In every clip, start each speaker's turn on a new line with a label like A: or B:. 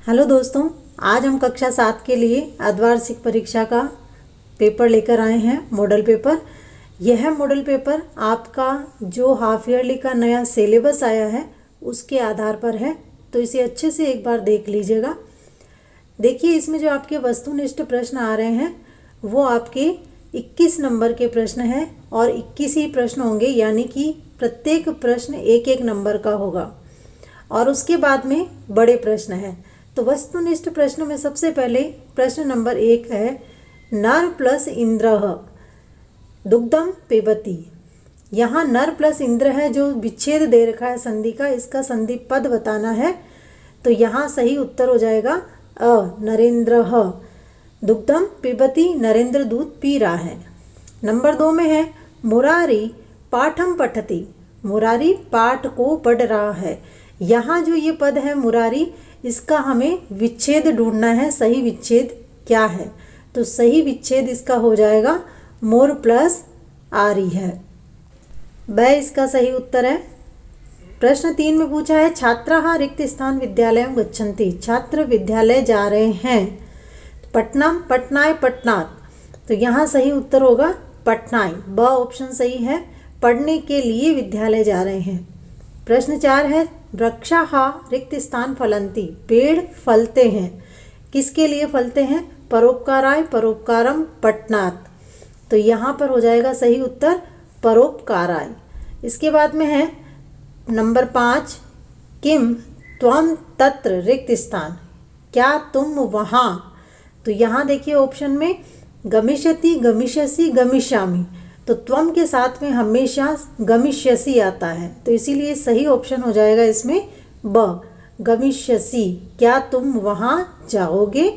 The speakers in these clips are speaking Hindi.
A: हेलो दोस्तों, आज हम कक्षा 7 के लिए अर्धवार्षिक परीक्षा का पेपर लेकर आए हैं, मॉडल पेपर। यह मॉडल पेपर आपका जो हाफ ईयरली का नया सिलेबस आया है उसके आधार पर है, तो इसे अच्छे से एक बार देख लीजिएगा। देखिए, इसमें जो आपके वस्तुनिष्ठ प्रश्न आ रहे हैं वो आपके 21 नंबर के प्रश्न हैं और 21 ही प्रश्न होंगे, यानी कि प्रत्येक प्रश्न एक एक नंबर का होगा और उसके बाद में बड़े प्रश्न हैं। तो वस्तुनिष्ठ प्रश्न में सबसे पहले प्रश्न नंबर 1 है, नर प्लस इंद्रः दुग्धम पिबति। यहाँ नर प्लस इंद्र है, जो विच्छेद दे रखा है संधि का, इसका संधि पद बताना है। तो यहाँ सही उत्तर हो जाएगा अ, नरेंद्रः दुग्धम पिबति, नरेंद्र दूध पी रहा है। नंबर 2 में है, मुरारी पाठम पठति, मुरारी पाठ को पढ़ रहा है। यहाँ जो ये पद है मुरारी, इसका हमें विच्छेद ढूंढना है, सही विच्छेद क्या है। तो सही विच्छेद इसका हो जाएगा मोर प्लस आरी है, वह इसका सही उत्तर है। प्रश्न 3 में पूछा है, छात्राः रिक्त स्थान विद्यालयं गच्छन्ति, छात्र विद्यालय जा रहे हैं। पठनम पठनाय पठनात्, तो यहाँ सही उत्तर होगा पठनाय, ब ऑप्शन सही है, पढ़ने के लिए विद्यालय जा रहे हैं। प्रश्न 4 है, वृक्षाः रिक्त स्थान फलन्ति, पेड़ फलते हैं, किसके लिए फलते हैं, परोपकाराय परोपकारम पठनात्, तो यहाँ पर हो जाएगा सही उत्तर परोपकाराय। इसके बाद में है नंबर 5, किम त्वम तत्र रिक्त स्थान, क्या तुम वहाँ। तो यहाँ देखिए ऑप्शन में गमिष्यति गमिष्यसि गमिष्यामि, तो त्वम के साथ में हमेशा गमिष्यसि आता है, तो इसीलिए सही ऑप्शन हो जाएगा इसमें ब, गमिष्यसि, क्या तुम वहाँ जाओगे।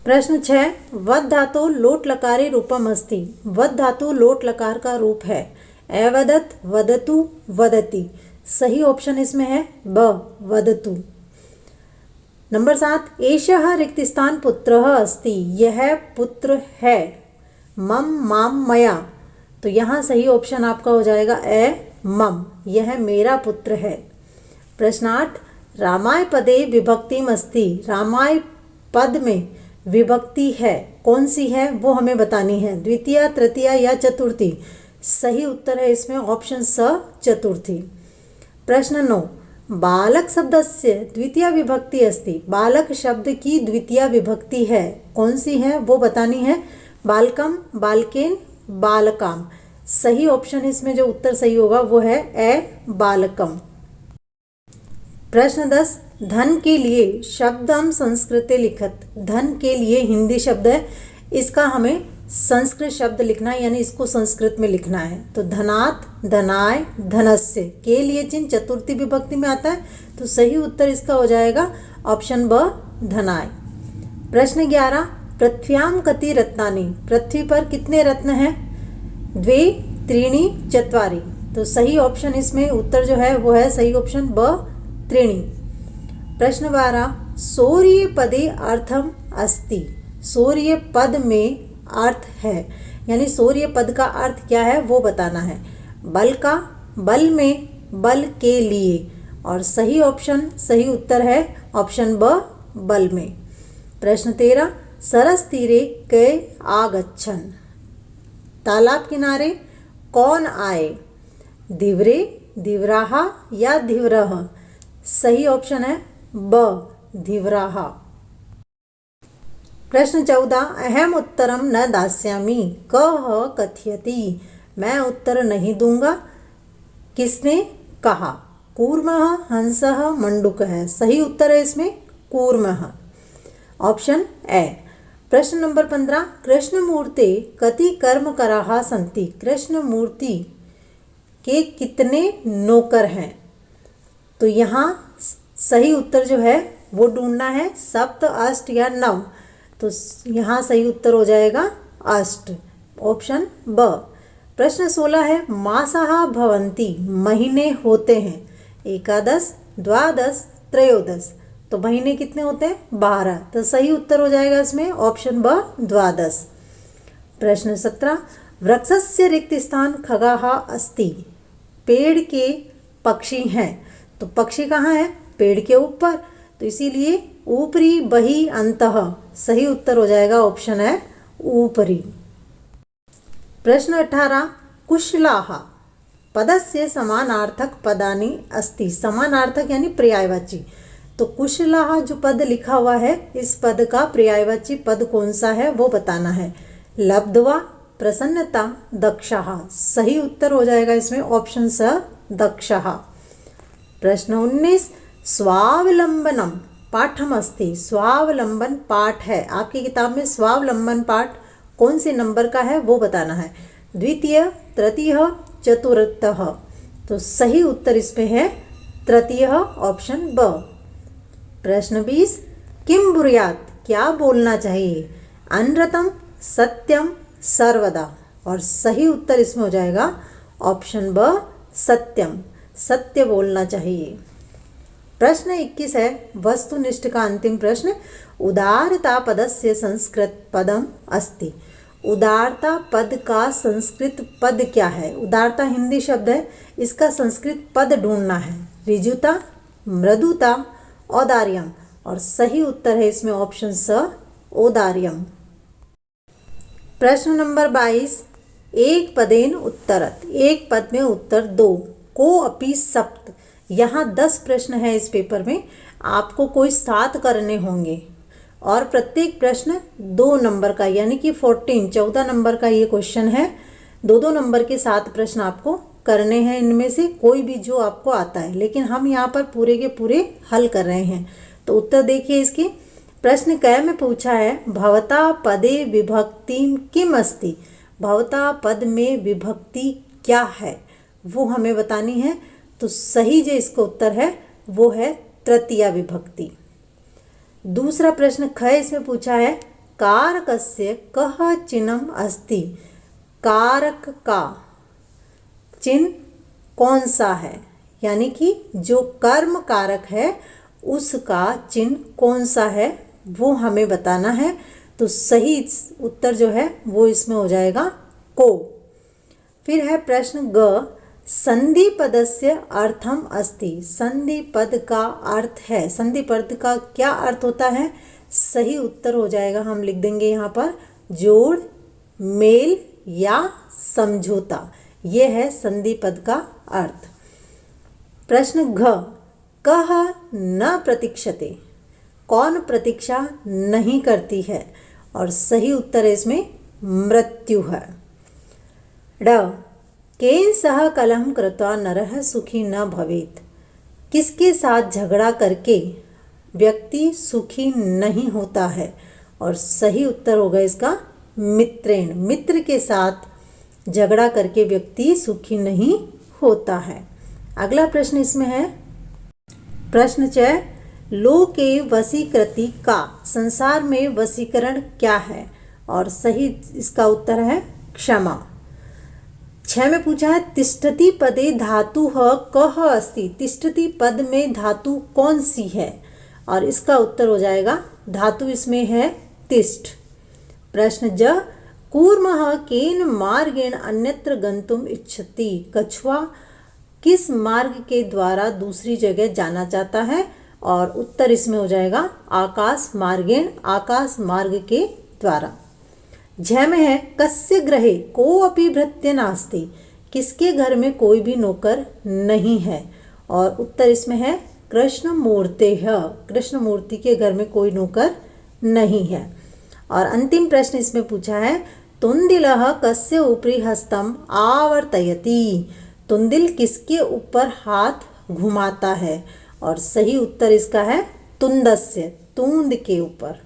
A: प्रश्न 6, वद धातु लोट लकारे रूपम अस्ति, वद धातु लोट लकार का रूप है। अवदत वदतु वदति, सही ऑप्शन इसमें है ब, वदतु। नंबर 7, एषः रिक्त स्थान पुत्रः अस्ति, यह पुत्र है। मम माम मया, तो यहाँ सही ऑप्शन आपका हो जाएगा ए मम, यह मेरा पुत्र है। प्रश्न 8, रामाय पदे विभक्तिम अस्ति, रामाय पद में विभक्ति है, कौन सी है वो हमें बतानी है, द्वितीया तृतीया या चतुर्थी। सही उत्तर है इसमें ऑप्शन स, चतुर्थी। प्रश्न 9, बालक शब्दस्य द्वितीया विभक्ति अस्ति, बालक शब्द की द्वितीया विभक्ति है, कौन सी है वो बतानी है, बालकम बालकेन बालकाम। सही ऑप्शन इसमें जो उत्तर सही होगा वो है ए बालकम। प्रश्न 10, धन के लिए शब्दम संस्कृते लिखत, धन के लिए हिंदी शब्द है, इसका हमें संस्कृत शब्द लिखना है, यानी इसको संस्कृत में लिखना है। तो धनात् धनाय धनस्य, के लिए चिन्ह चतुर्थी विभक्ति में आता है, तो सही उत्तर इसका हो जाएगा ऑप्शन ब, धनाय। प्रश्न 11, पृथ्व्याम कति रत्नानि, पृथ्वी पर कितने रत्न हैं, द्वे त्रीणि चत्वारि, तो सही ऑप्शन इसमें उत्तर जो है वो है सही ऑप्शन ब, त्रीणि। प्रश्न 12, सूर्य पदे अर्थम अस्ति, सूर्य पद में अर्थ है, यानी सूर्य पद का अर्थ क्या है वो बताना है। बल का, बल में, बल के लिए, और सही ऑप्शन सही उत्तर है ऑप्शन ब, बल में। प्रश्न 13, सरस तीरे के आगच्छन, तालाब किनारे कौन आए, धिवरे धिवराह या धिवरह, सही ऑप्शन है ब, धिवराह। प्रश्न 14, अहम उत्तरम न दास्यामि, कः कथयति, मैं उत्तर नहीं दूंगा, किसने कहा, कूर्मः हंसः मंडूकः, सही उत्तर है इसमें कूर्मः, ऑप्शन ए। प्रश्न नंबर 15, कृष्णमूर्ते कति कर्मकराः सन्ति, कृष्णमूर्ति के कितने नौकर हैं। तो यहाँ सही उत्तर जो है वो ढूंढना है, सप्त अष्ट या नव, तो यहाँ सही उत्तर हो जाएगा अष्ट, ऑप्शन ब। प्रश्न 16 है, मासाः भवन्ति, महीने होते हैं, एकादश द्वादश त्रयोदश, तो महीने कितने होते हैं 12, तो सही उत्तर हो जाएगा इसमें ऑप्शन ब, द्वादश। प्रश्न 17, वृक्षस्य रिक्त स्थान खगाः अस्ति, पेड़ के पक्षी हैं, तो पक्षी कहाँ है, पेड़ के ऊपर, तो इसीलिए ऊपरी बहि अंतः सही उत्तर हो जाएगा ऑप्शन है ऊपरी। प्रश्न 18 कुशलाः पदस्य समानार्थक पदानि अस्ति। समानार्थक यानी पर्यायवाची। तो कुशलाः जो पद लिखा हुआ है इस पद का पर्यायवाची पद कौन सा है वो बताना है। लब्ध्वा, प्रसन्नता, दक्षः। सही उत्तर हो जाएगा इसमें ऑप्शन स दक्षः। प्रश्न 19 स्वावलंबनम पाठम अस्ति। स्वावलंबन पाठ है आपकी किताब में। स्वावलंबन पाठ कौन से नंबर का है वो बताना है। द्वितीय, तृतीय, चतुर्थः। तो सही उत्तर इसमें है तृतीय ऑप्शन ब। प्रश्न 20 किम ब्रूयात् क्या बोलना चाहिए। अनृतम, सत्यम, सर्वदा। और सही उत्तर इसमें हो जाएगा ऑप्शन ब सत्यम। सत्य बोलना चाहिए। प्रश्न 21 है वस्तुनिष्ठ का अंतिम प्रश्न। उदारता पदस्य संस्कृत पदम अस्ति। उदारता पद का संस्कृत पद क्या है। उदारता हिंदी शब्द है, इसका संस्कृत पद ढूंढना है। ऋजुता, मृदुता, औदार्यम। और सही उत्तर है इसमें ऑप्शन स औदार्यम। प्रश्न नंबर 22 एक पदेन उत्तरत। एक पद में उत्तर दो। को अपि सप्त। यहाँ 10 प्रश्न है इस पेपर में, आपको कोई 7 करने होंगे और प्रत्येक प्रश्न 2 नंबर का यानी कि 14 नंबर का ये क्वेश्चन है। 2 नंबर के 7 प्रश्न आपको करने हैं। इनमें से कोई भी जो आपको आता है, लेकिन हम यहाँ पर पूरे के पूरे हल कर रहे हैं। तो उत्तर देखिए इसके। प्रश्न क में पूछा है भवता पदे विभक्ति किम अस्ति। भवता पद में विभक्ति क्या है वो हमें बतानी है। तो सही जो इसका उत्तर है वो है तृतीया विभक्ति। दूसरा प्रश्न ख इसमें पूछा है कारकस्य कः चिन्हम अस्ति। कारक का चिन्ह कौन सा है, यानी कि जो कर्म कारक है उसका चिन्ह कौन सा है वो हमें बताना है। तो सही उत्तर जो है वो इसमें हो जाएगा को। फिर है प्रश्न ग संधि पदस्य अर्थम अस्ति। संधि पद का अर्थ है। संधि पद का क्या अर्थ होता है। सही उत्तर हो जाएगा, हम लिख देंगे यहाँ पर जोड़, मेल या समझौता। ये है संधि पद का अर्थ। प्रश्न घ कह न प्रतीक्षते। कौन प्रतीक्षा नहीं करती है। और सही उत्तर है इसमें मृत्यु है। ड केन सह कलहम कृत्वा नरः सुखी न भवेत्। किसके साथ झगड़ा करके व्यक्ति सुखी नहीं होता है। और सही उत्तर होगा इसका मित्रेण। मित्र के साथ झगड़ा करके व्यक्ति सुखी नहीं होता है। अगला प्रश्न इसमें है प्रश्न 6 लोके वशीकृति का। संसार में वशीकरण क्या है। और सही इसका उत्तर है क्षमा। 6 में पूछा है तिष्ठति पदे धातु कः अस्ति। तिष्ठति पद में धातु कौन सी है। और इसका उत्तर हो जाएगा धातु इसमें है तिष्ठ। प्रश्न ज कूर्मः केन मार्गेण अन्यत्र गंतुम इच्छति। कछुआ किस मार्ग के द्वारा दूसरी जगह जाना चाहता है। और उत्तर इसमें हो जाएगा आकाश मार्गेण। आकाश मार्ग के द्वारा। झ में है कस्य गृहे को अपि भृत्य नास्ति। किसके घर में कोई भी नौकर नहीं है। और उत्तर इसमें है कृष्ण मूर्ते है। कृष्ण मूर्ति के घर में कोई नौकर नहीं है। और अंतिम प्रश्न इसमें पूछा है तुंदिलः कस्य ऊपरी हस्तम आवर्तयति। तुंदिल किसके ऊपर हाथ घुमाता है। और सही उत्तर इसका है तुंदस्य। तूंद के ऊपर।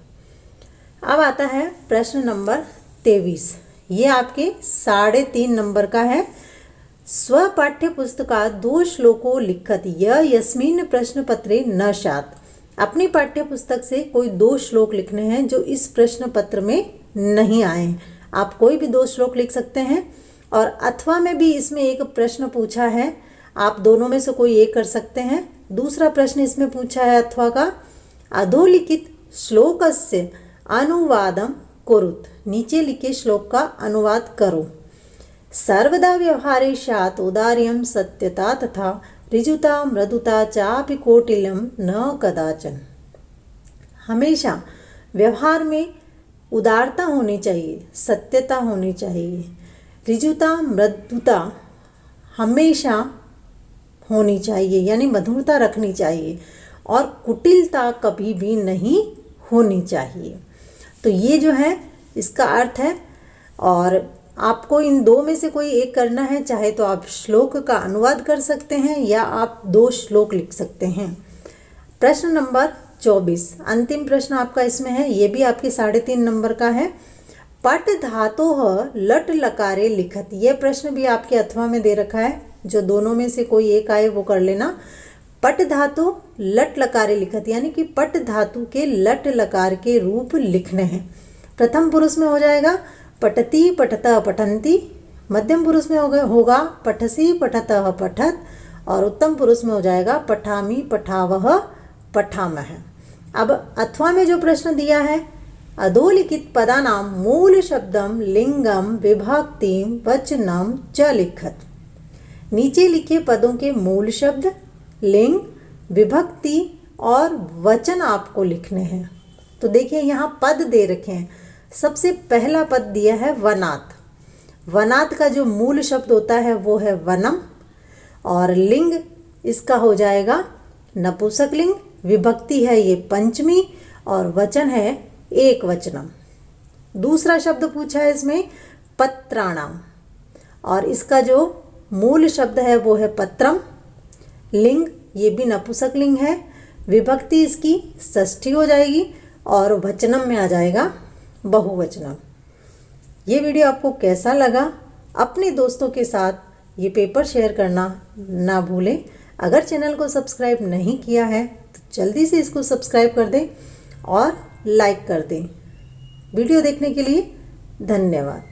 A: अब आता है प्रश्न नंबर 23। ये आपके 3.5 नंबर का है। स्व पाठ्य पुस्तका 2 श्लोको लिखत यस्मिन् प्रश्न पत्रे न स्यात्। अपनी पाठ्य पुस्तक से कोई 2 श्लोक लिखने हैं जो इस प्रश्न पत्र में नहीं आए हैं। आप कोई भी 2 श्लोक लिख सकते हैं। और अथवा में भी इसमें एक प्रश्न पूछा है, आप दोनों में से कोई एक कर सकते हैं। दूसरा प्रश्न इसमें पूछा है अथवा का अधोलिखित श्लोकस्य अनुवादम कुरुत। नीचे लिखे श्लोक का अनुवाद करो। सर्वदा व्यवहारे स्यात् औदार्यं सत्यता तथा ऋजुता मृदुता चापि कौटिल्यं न कदाचन। हमेशा व्यवहार में उदारता होनी चाहिए, सत्यता होनी चाहिए, ऋजुता मृदुता हमेशा होनी चाहिए, यानी मधुरता रखनी चाहिए, और कुटिलता कभी भी नहीं होनी चाहिए। तो ये जो है इसका अर्थ है। और आपको इन दो में से कोई एक करना है, चाहे तो आप श्लोक का अनुवाद कर सकते हैं या आप 2 श्लोक लिख सकते हैं। प्रश्न नंबर 24, अंतिम प्रश्न आपका इसमें है, ये भी आपके 3.5 नंबर का है। पट धातोः लट लकारे लिखत। ये प्रश्न भी आपके अथवा में दे रखा है, जो दोनों में से कोई एक आए वो कर लेना। पट धातु लट लकारे लिखत, यानी कि पट धातु के लट लकार के रूप लिखने हैं। प्रथम पुरुष में हो जाएगा पठति पठतः पठन्ति, मध्यम पुरुष में होगा पठसी पठतः पठत, और उत्तम पुरुष में हो जाएगा पठामि पठावः पठामः। अब अथवा में जो प्रश्न दिया है, अधोलिखित पदानां मूल शब्दम लिंगम विभक्तिम वचनम च लिखत। नीचे लिखे पदों के मूल शब्द, लिंग, विभक्ति और वचन आपको लिखने हैं। तो देखिए यहाँ पद दे रखे हैं। सबसे पहला पद दिया है वनात्। वनात् का जो मूल शब्द होता है वो है वनम, और लिंग इसका हो जाएगा नपुंसकलिंग, विभक्ति है ये पंचमी, और वचन है एक वचनम। दूसरा शब्द पूछा है इसमें पत्राणाम, और इसका जो मूल शब्द है वो है पत्रम। लिंग ये भी नपुंसकलिंग है, विभक्ति इसकी षष्ठी हो जाएगी, और वचनम में आ जाएगा बहुवचनम। ये वीडियो आपको कैसा लगा, अपने दोस्तों के साथ ये पेपर शेयर करना ना भूलें। अगर चैनल को सब्सक्राइब नहीं किया है तो जल्दी से इसको सब्सक्राइब कर दें और लाइक कर दें। वीडियो देखने के लिए धन्यवाद।